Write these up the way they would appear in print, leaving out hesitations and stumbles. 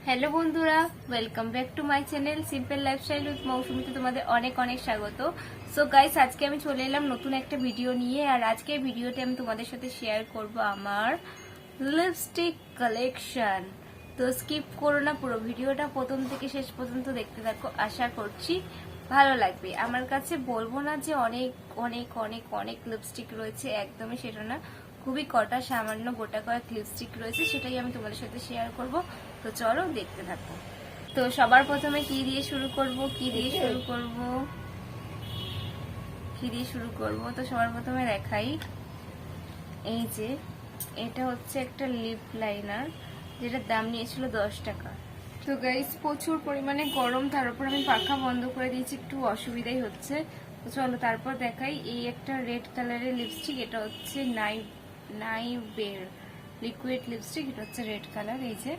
Hello বন্ধুরা, welcome back to my channel simple lifestyle with মৌসুমীতে তোমাদের অনেক অনেক স্বাগত। সো গাইস, আজকে আমি চলে এলাম নতুন একটা ভিডিও নিয়ে। আর আজকের ভিডিওতে আমি তোমাদের সাথে শেয়ার করব আমার লিপস্টিক কালেকশন। তো স্কিপ করো না, পুরো ভিডিওটা প্রথম থেকে শেষ পর্যন্ত দেখতে থাকো। আশা করছি ভালো লাগবে। আমার কাছে বলবো না যে অনেক অনেক অনেক অনেক লিপস্টিক রয়েছে, একদমই সেটা না। খুবই কটা সামান্য গোটা কয়েক লিপস্টিক রয়েছে, সেটাই আমি তোমাদের সাথে শেয়ার করব। তো চলো দেখতে থাকো। তো সবার প্রথমে কি দিয়ে শুরু করব তো সবার প্রথমে দেখাই, এই যে এটা হচ্ছে একটা লিপ লাইনার, যেটার দাম নিয়েছিল 10 টাকা। তো গাইস, প্রচুর পরিমাণে গরম, তার উপর আমি পাখা বন্ধ করে দিয়েছি, একটু অসুবিধাই হচ্ছে। তো চলো তারপর দেখাই, এই একটা রেড কালারের লিপস্টিক, এটা হচ্ছে নাইবের লিকুইড লিপস্টিক, এটা হচ্ছে রেড কালার। এই যে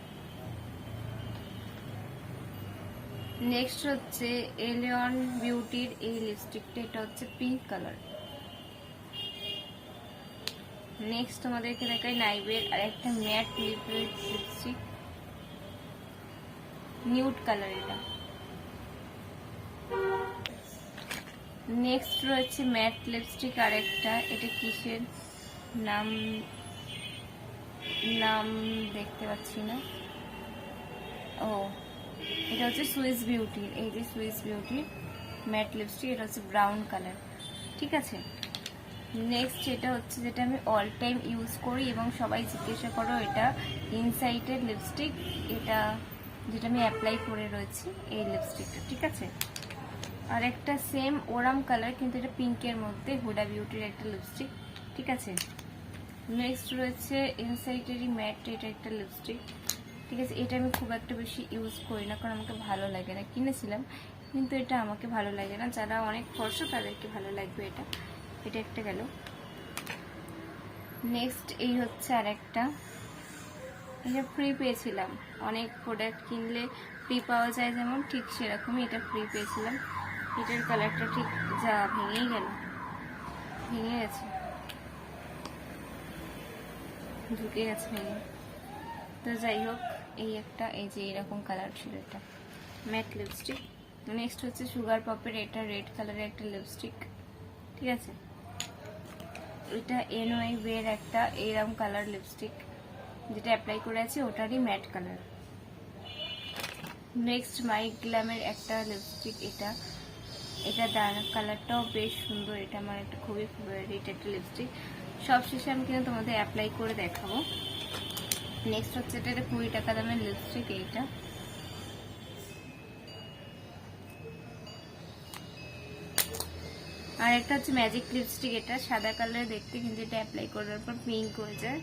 নেক্সট হচ্ছে এলিয়ন বিউটির এই লিপস্টিকটা, এটা হচ্ছে পিঙ্ক কালার। নেক্সট তোমাদেরকে দেখাই নাইবের আর একটা matte liquid lipstick, nude colour এটা। নেক্সট রয়েছে ম্যাট লিপস্টিক আর একটা, এটা কিসের নাম নাম দেখতে পাচ্ছি না। ও, এটা হচ্ছে সুইস বিউটির, এই যে সুইস বিউটির ম্যাট লিপস্টিক, এটা হচ্ছে ব্রাউন কালার। ঠিক আছে, নেক্সট এটা হচ্ছে যেটা আমি অল টাইম ইউজ করি এবং সবাই জিজ্ঞাসা করো, এটা ইনসাইটের লিপস্টিক, এটা যেটা আমি অ্যাপ্লাই করে রয়েছি এই লিপস্টিকটা। ঠিক আছে, আর একটা সেম ওরাম কালার, কিন্তু এটা পিঙ্কের মধ্যে, হুডা বিউটির একটা লিপস্টিক। ঠিক আছে, নেক্সট রয়েছে ইনসাইটেরই ম্যাট, এটা একটা লিপস্টিক। ঠিক আছে, এটা আমি খুব একটা বেশি ইউজ করি না, কারণ আমাকে ভালো লাগে না। কিনেছিলাম কিন্তু এটা আমাকে ভালো লাগে না, যারা অনেক ফর্সা তাদেরকে ভালো লাগবে এটা। এটা একটা গেল। নেক্সট এই হচ্ছে আর একটা, এটা ফ্রি পেয়েছিলাম। অনেক প্রোডাক্ট কিনলে ফ্রি পাওয়া যায় যেমন, ঠিক সেরকমই এটা ফ্রি পেয়েছিলাম। এটার কালারটা ঠিক যা ভেঙেই গেল, ভেঙে গেছে, ঢুকে গেছে ভেঙে। তো যাই হোক, এই একটা, এই যে এরকম কালার ছিল, এটা ম্যাট লিপস্টিক। নেক্সট হচ্ছে সুগার পপের, এটা রেড কালারের একটা লিপস্টিক। ঠিক আছে, এটা এনওয়াইবের একটা এরকম কালার লিপস্টিক, যেটা অ্যাপ্লাই করে আছে ওটারই ম্যাট কালার। নেক্সট মাই গ্ল্যামের একটা লিপস্টিক, এটা ডার্ক কালারটাও বেশ সুন্দর, এটা আমার একটা খুবই ফেভারিট একটা লিপস্টিক। সব শেষে আমি কিন্তু তোমাদের অ্যাপ্লাই করে দেখাবো। নেক্সট হচ্ছে এটা 20 টাকা দামের লিপস্টিক, এইটা। আর একটা হচ্ছে ম্যাজিক লিপস্টিক, এটা সাদা কালারের দেখতে, কিন্তু এটা অ্যাপ্লাই করার পর পিঙ্ক হয়ে যায়।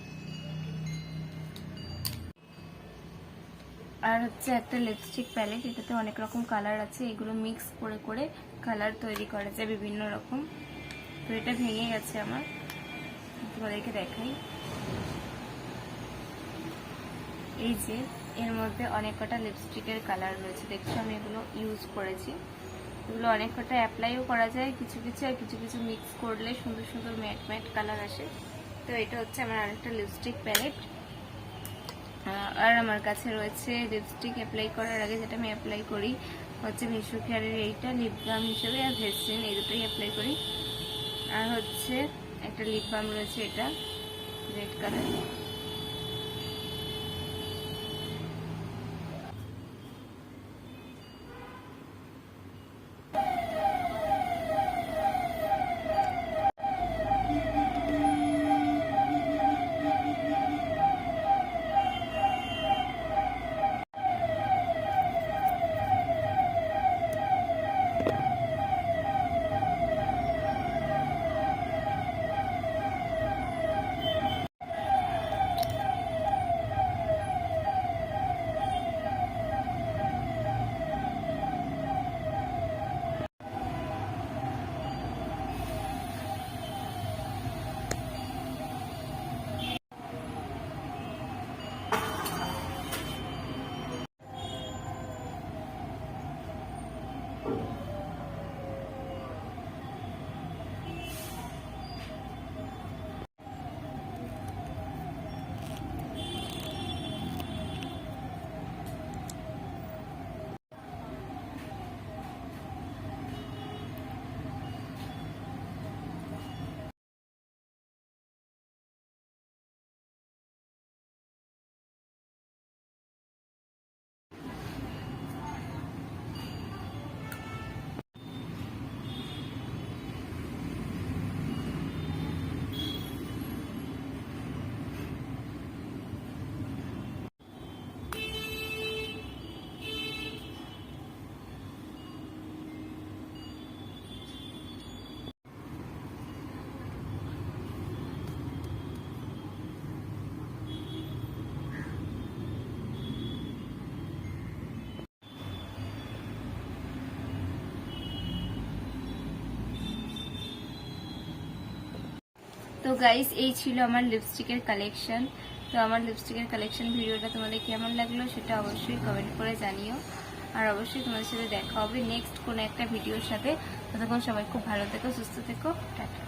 আর হচ্ছে একটা লিপস্টিক প্যালেট, এটাতে অনেক রকম কালার আছে, এগুলো মিক্স করে করে কালার তৈরি করা যায় বিভিন্ন রকম। তো এটা ভেঙে গেছে আমার, তোমাদেরকে দেখাই। এই যে এর মধ্যে অনেক কটা লিপস্টিকের কালার রয়েছে, দেখছো আমি এগুলো ইউজ করেছি। এগুলো অনেক কটা অ্যাপ্লাইও করা যায় কিছু কিছু, আর কিছু কিছু মিক্স করলে সুন্দর সুন্দর ম্যাট ম্যাট কালার আসে। তো এটা হচ্ছে আমার আরেকটা লিপস্টিক প্যালেট। আর আমার কাছে রয়েছে লিপস্টিক অ্যাপ্লাই করার আগে যেটা আমি অ্যাপ্লাই করি হচ্ছে মিশো কেয়ারের এইটা লিপ বাম হিসেবে, আর ভেসলিন, এই দুটোই অ্যাপ্লাই করি। আর হচ্ছে একটা লিপ বাম রয়েছে, এটা রেড কালার। তো গাইস এই ছিল আমার লিপস্টিকের কালেকশন। তো আমার লিপস্টিকের কালেকশন ভিডিওটা তোমাদের কেমন লাগলো সেটা অবশ্যই কমেন্ট করে জানিও। আর অবশ্যই তোমাদের সাথে দেখা হবে নেক্সট কোনো একটা ভিডিওর সাথে। ততক্ষণ সবাই খুব ভালো থেকো, সুস্থ থেকো, টাটা।